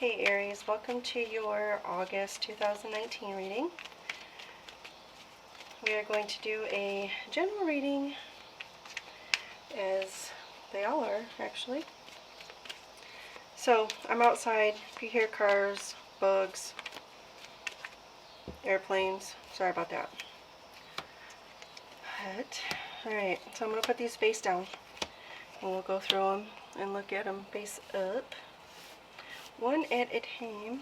Hey Aries, welcome to your August 2019 reading. We are going to do a general reading, as they all are actually. So I'm outside. If you hear cars, bugs, airplanes, sorry about that. But, alright, so I'm going to put these face down and we'll go through them and look at them face up, one at a time.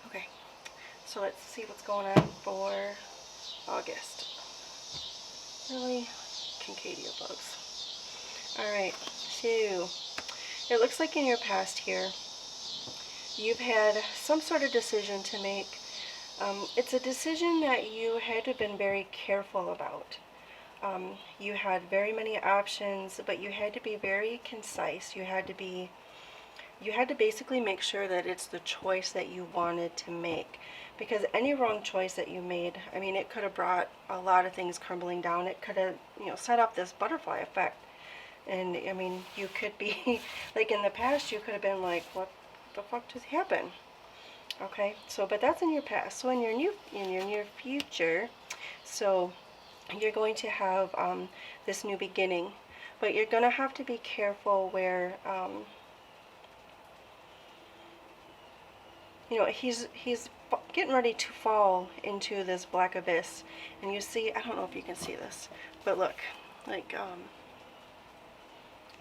Okay, so let's see what's going on for August. Really, Kincadia bugs. Alright, so it looks like in your past here, you've had some sort of decision to make. It's a decision that you had to have been very careful about. You had very many options, but you had to be very concise. You had to basically make sure that it's the choice that you wanted to make. Because any wrong choice that you made, I mean, it could have brought a lot of things crumbling down. It could have, set up this butterfly effect. And, I mean, you could be, like in the past, you could have been like, what the fuck just happened? Okay, so, but that's in your past. So in your near future, so you're going to have this new beginning. But you're going to have to be careful where, he's getting ready to fall into this black abyss. And you see, I don't know if you can see this, but look, like,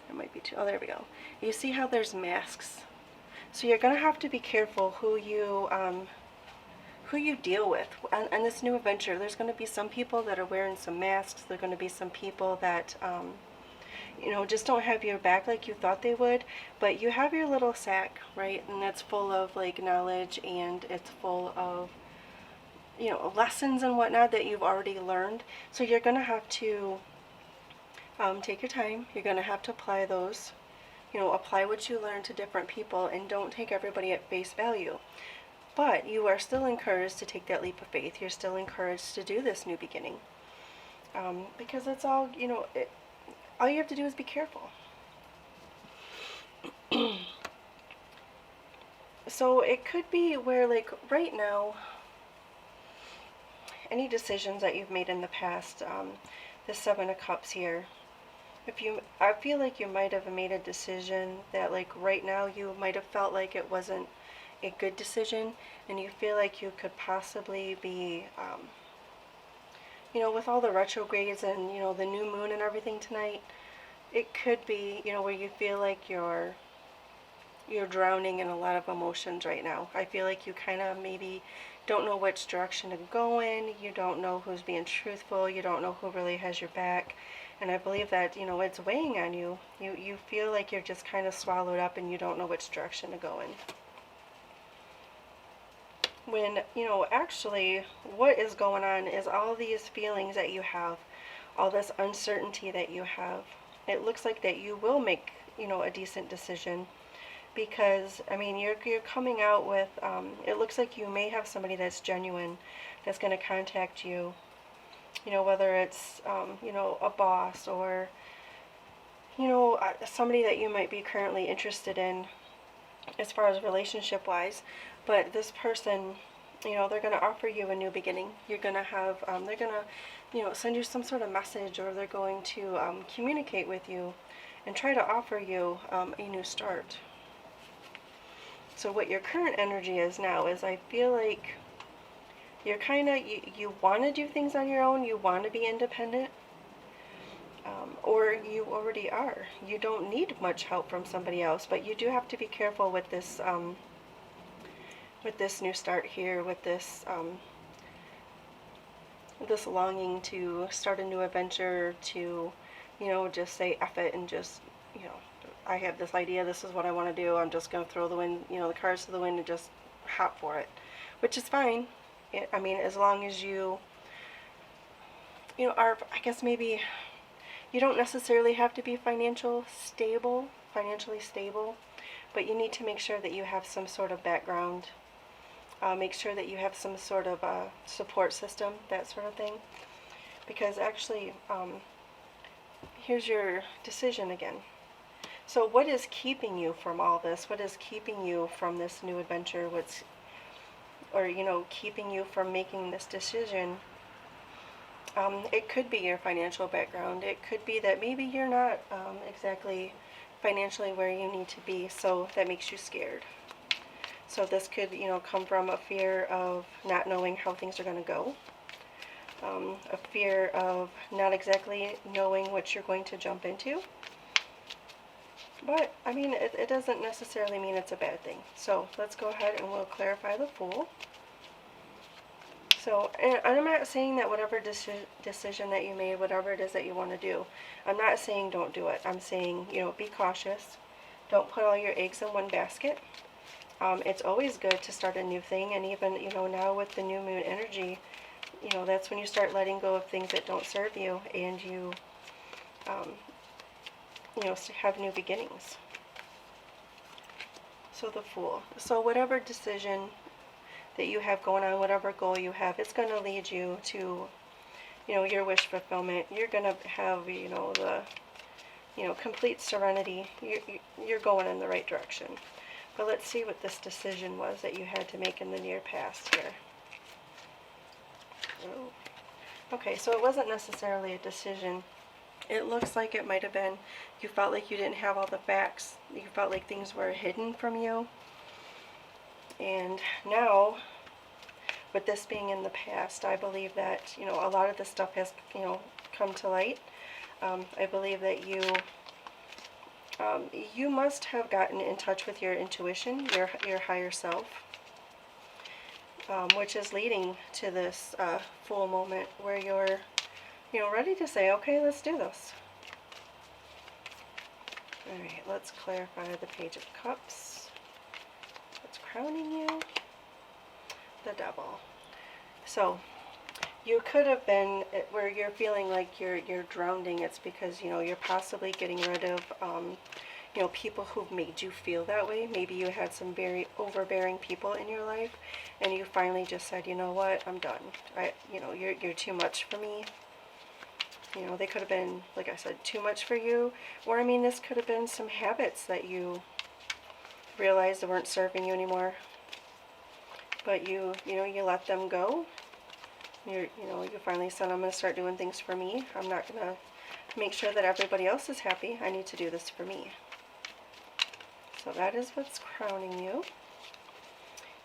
it might be too, oh, there we go. You see how there's masks? So you're going to have to be careful who you deal with on this new adventure. There's going to be some people that are wearing some masks. There are going to be some people that, just don't have your back like you thought they would. But you have your little sack, right? And that's full of, like, knowledge, and it's full of, lessons and whatnot that you've already learned. So you're going to have to take your time. You're going to have to apply those. Apply what you learn to different people, and don't take everybody at face value. But you are still encouraged to take that leap of faith. You're still encouraged to do this new beginning. Because it's all, all you have to do is be careful. So it could be where, like, right now, any decisions that you've made in the past, the Seven of Cups here, I feel like you might have made a decision that, like, right now you might have felt like it wasn't a good decision, and you feel like you could possibly be, with all the retrogrades and, the new moon and everything tonight, it could be, where you feel like you're drowning in a lot of emotions right now. I feel like you kind of maybe don't know which direction to go in. You don't know who's being truthful. You don't know who really has your back. And I believe that, it's weighing on you. You feel like you're just kind of swallowed up and you don't know which direction to go in. When, actually what is going on is all these feelings that you have, all this uncertainty that you have. It looks like that you will make, a decent decision. Because, I mean, you're coming out with, it looks like you may have somebody that's genuine, that's going to contact you. Whether it's, a boss or, somebody that you might be currently interested in as far as relationship-wise. But this person, they're going to offer you a new beginning. You're going to have, they're going to, send you some sort of message, or they're going to communicate with you and try to offer you a new start. So what your current energy is now is, I feel like you're kind of, you want to do things on your own. You want to be independent. Or you already are. You don't need much help from somebody else, but you do have to be careful with this new start here, with this this longing to start a new adventure, to, just say F it and just, I have this idea, this is what I want to do, I'm just going to throw the cards to the wind and just hop for it, which is fine. I mean, as long as you, are, I guess maybe, you don't necessarily have to be financially stable, but you need to make sure that you have some sort of background. Make sure that you have some sort of support system, that sort of thing. Because actually, here's your decision again. So what is keeping you from all this? What is keeping you from this new adventure? Or, you know, keeping you from making this decision? It could be your financial background. It could be that maybe you're not exactly financially where you need to be, so that makes you scared. So this could, you know, come from a fear of not knowing how things are going to go, a fear of not exactly knowing what you're going to jump into. But, I mean, it doesn't necessarily mean it's a bad thing. So let's go ahead and we'll clarify the Fool. So, and I'm not saying that whatever decision that you made, whatever it is that you want to do, I'm not saying don't do it. I'm saying, you know, be cautious. Don't put all your eggs in one basket. It's always good to start a new thing, and even, you know, now with the new moon energy, you know, that's when you start letting go of things that don't serve you, and you, you know, have new beginnings. So the Fool. So whatever decision that you have going on, whatever goal you have, it's going to lead you to, you know, your wish fulfillment. You're going to have, you know, the, you know, complete serenity. You're going in the right direction. But let's see what this decision was that you had to make in the near past here. Oh. Okay, so it wasn't necessarily a decision. It looks like it might have been you felt like you didn't have all the facts. You felt like things were hidden from you. And now, with this being in the past, I believe that, you know, a lot of this stuff has, you know, come to light. I believe that you must have gotten in touch with your intuition, your higher self, which is leading to this Fool moment where you're, you know, ready to say, okay, let's do this. All right, let's clarify the Page of Cups. What's crowning you? The Devil. So you could have been where you're feeling like you're drowning. It's because, you know, you're possibly getting rid of you know, people who've made you feel that way. Maybe you had some very overbearing people in your life, and you finally just said, you know what, I'm done. You know, you're too much for me. You know, they could have been, like I said, too much for you. Or, I mean, this could have been some habits that you realized weren't serving you anymore. But you know, you let them go. You know, you finally said, I'm going to start doing things for me. I'm not going to make sure that everybody else is happy. I need to do this for me. So that is what's crowning you.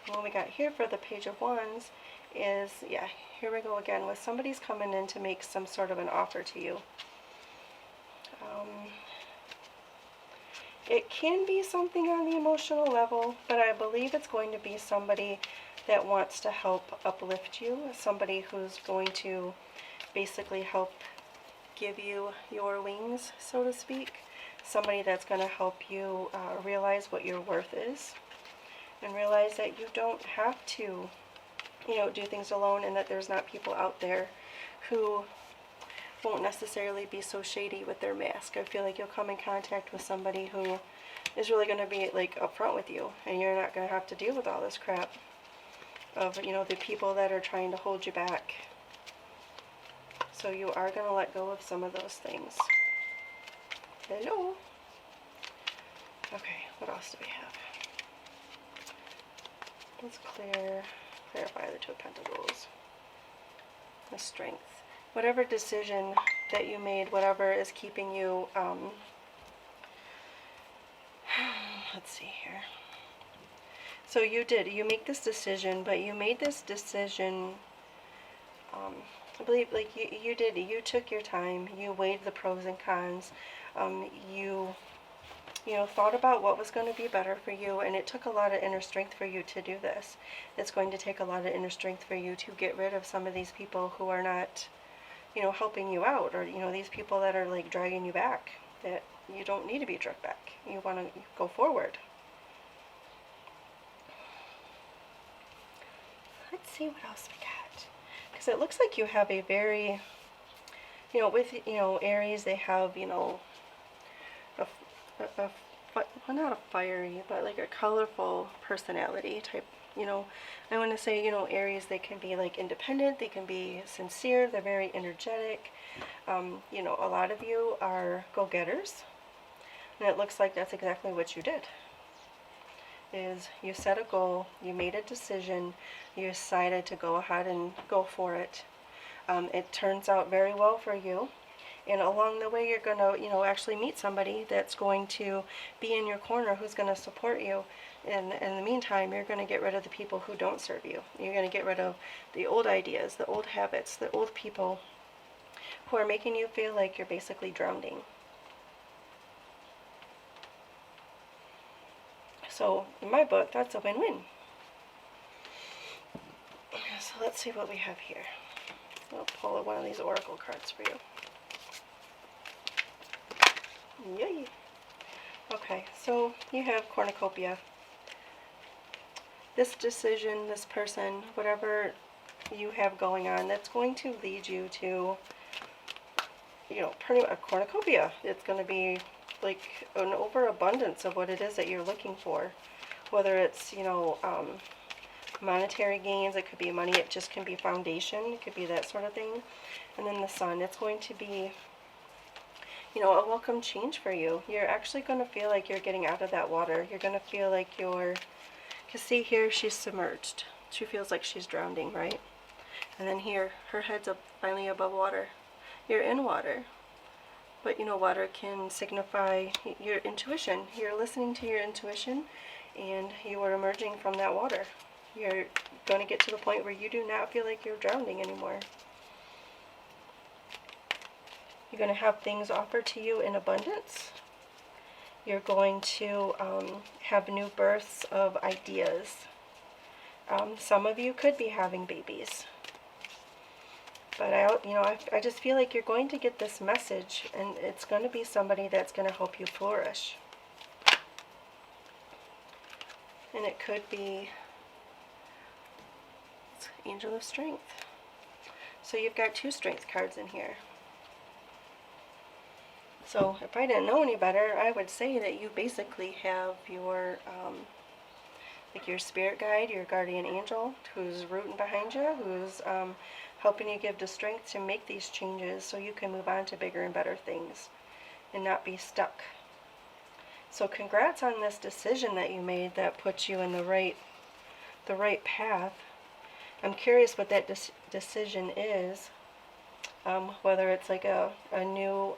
And what we got here for the Page of Wands is, yeah, here we go again with somebody's coming in to make some sort of an offer to you. It can be something on the emotional level, but I believe it's going to be somebody that wants to help uplift you, somebody who's going to basically help give you your wings, so to speak, somebody that's going to help you realize what your worth is, and realize that you don't have to, you know, do things alone, and that there's not people out there who won't necessarily be so shady with their mask. I feel like you'll come in contact with somebody who is really going to be, like, upfront with you, and you're not going to have to deal with all this crap of, you know, the people that are trying to hold you back. So you are going to let go of some of those things. Hello. Okay, what else do we have? Let's clarify the Two of Pentacles. The Strength. Whatever decision that you made, whatever is keeping you, let's see here. So you make this decision, but you made this decision, I believe, like, you took your time, you weighed the pros and cons, you know, thought about what was going to be better for you, and it took a lot of inner strength for you to do this. It's going to take a lot of inner strength for you to get rid of some of these people who are not, you know, helping you out, or, you know, these people that are, like, dragging you back, that you don't need to be dragged back. You want to go forward. Let's see what else we got. Because it looks like you have a very, you know, with, you know, Aries, they have, you know, well, not a fiery, but like a colorful personality type. You know, I want to say, you know, Aries, they can be like independent, they can be sincere, they're very energetic. You know, a lot of you are go-getters. And it looks like that's exactly what you did. Is you set a goal, you made a decision, you decided to go ahead and go for it. It turns out very well for you. And along the way, you're going to, actually meet somebody that's going to be in your corner, who's going to support you. And in the meantime, you're going to get rid of the people who don't serve you. You're going to get rid of the old ideas, the old habits, the old people who are making you feel like you're basically drowning. So in my book, that's a win-win. So let's see what we have here. I'll pull one of these oracle cards for you. Yay! Okay, so you have cornucopia. This decision, this person, whatever you have going on, that's going to lead you to, pretty much a cornucopia. It's going to be like an overabundance of what it is that you're looking for. Whether it's, monetary gains, it could be money, it just can be foundation, it could be that sort of thing. And then the sun, it's going to be, a welcome change for you. You're actually going to feel like you're getting out of that water. You're going to feel like because see here, she's submerged. She feels like she's drowning, right? And then here, her head's up finally above water. You're in water. But water can signify your intuition. You're listening to your intuition, and you are emerging from that water. You're going to get to the point where you do not feel like you're drowning anymore. You're going to have things offered to you in abundance. You're going to have new births of ideas. Some of you could be having babies. But I just feel like you're going to get this message, and it's going to be somebody that's going to help you flourish. And it could be Angel of Strength. So you've got 2 strength cards in here. So if I didn't know any better, I would say that you basically have your your spirit guide, your guardian angel, who's rooting behind you, who's helping you give the strength to make these changes so you can move on to bigger and better things and not be stuck. So congrats on this decision that you made that puts you in the right path. I'm curious what that decision is, whether it's like a new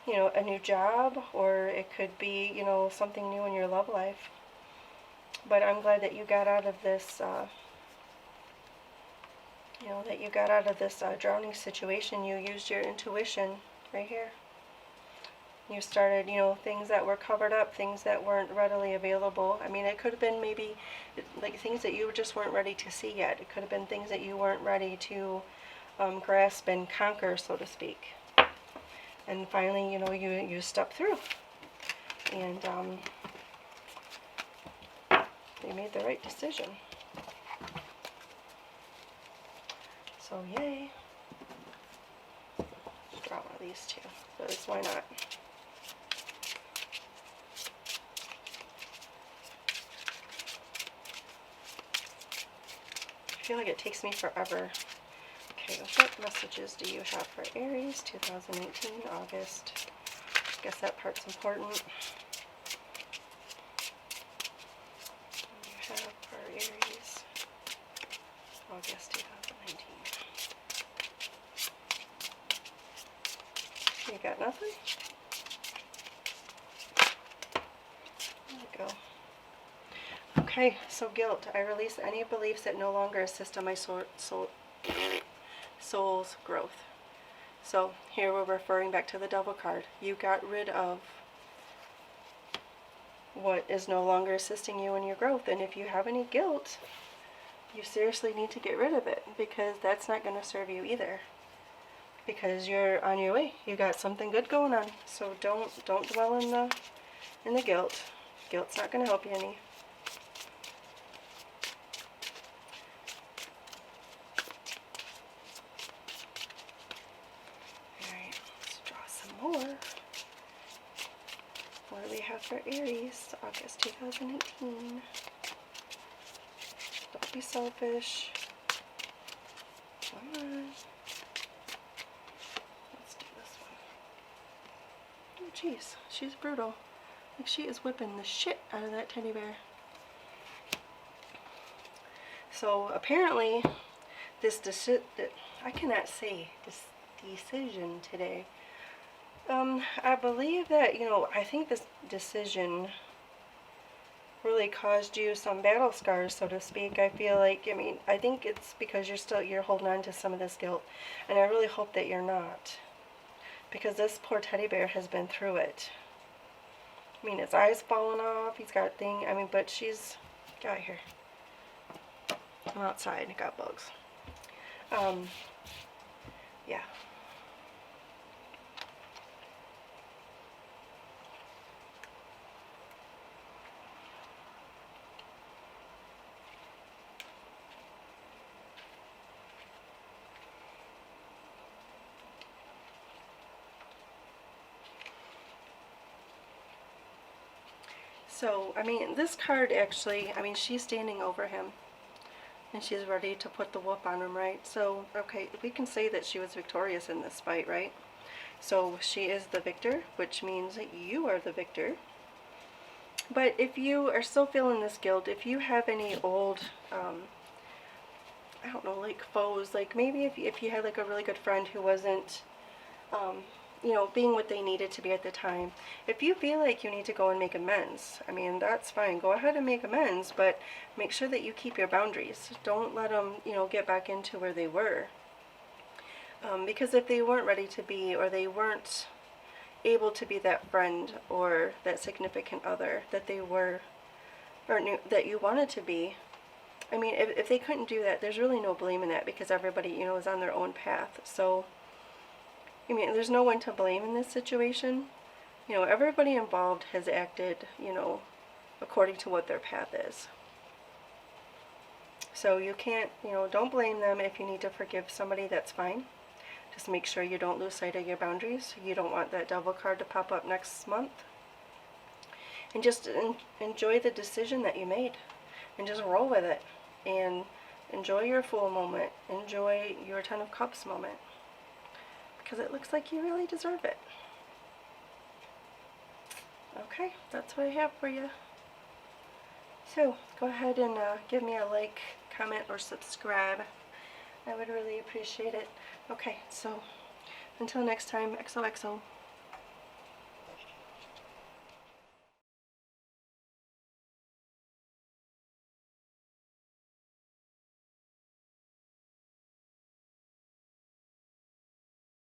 a new job, or it could be something new in your love life. But I'm glad that you got out of this drowning situation. You used your intuition right here. You started, things that were covered up, things that weren't readily available. I mean, it could have been maybe like things that you just weren't ready to see yet. It could have been things that you weren't ready to grasp and conquer, so to speak. And finally, you stepped through, and you made the right decision. So yay. Let's draw one of these 2, because why not? I feel like it takes me forever. Okay, what messages do you have for Aries 2019, August? I guess that part's important. You have for Aries, August 2019. You got nothing? There we go. Okay, so guilt. I release any beliefs that no longer assist on my soul's growth. So here we're referring back to the Devil card. You got rid of what is no longer assisting you in your growth. And if you have any guilt, you seriously need to get rid of it, because that's not going to serve you either. Because you're on your way. You got something good going on. So don't dwell in the guilt. Guilt's not going to help you any. Alright, let's draw some more. What do we have for Aries, August 2018? Don't be selfish. Come on. Let's do this one. jeez, she's brutal. Like, she is whipping the shit out of that teddy bear. So apparently this I cannot say this decision today. I believe that, you know, I think this decision really caused you some battle scars, so to speak. I feel like, I mean, I think it's because you're holding on to some of this guilt, and I really hope that you're not, because this poor teddy bear has been through it. I mean, his eyes falling off, he's got I mean, but she's, get out of here. I'm outside, got bugs. Yeah. So, I mean, this card actually, I mean, she's standing over him, and she's ready to put the whoop on him, right? So, okay, we can say that she was victorious in this fight, right? So, she is the victor, which means that you are the victor. But if you are still feeling this guilt, if you have any old, I don't know, like foes, like maybe if you had like a really good friend who wasn't, you know, being what they needed to be at the time. If you feel like you need to go and make amends, I mean, that's fine. Go ahead and make amends, but make sure that you keep your boundaries. Don't let them, you know, get back into where they were. Because if they weren't ready to be, or they weren't able to be that friend or that significant other that they were, or knew that you wanted to be, I mean, if they couldn't do that, there's really no blame in that, because everybody, you know, is on their own path. So, I mean, there's no one to blame in this situation. You know, everybody involved has acted, you know, according to what their path is. So you can't, you know, don't blame them. If you need to forgive somebody, that's fine. Just make sure you don't lose sight of your boundaries. You don't want that devil card to pop up next month. And just enjoy the decision that you made. And just roll with it. And enjoy your Fool moment. Enjoy your Ten of Cups moment. Because it looks like you really deserve it. Okay, that's what I have for you. So, go ahead and give me a like, comment, or subscribe. I would really appreciate it. Okay, so until next time, XOXO.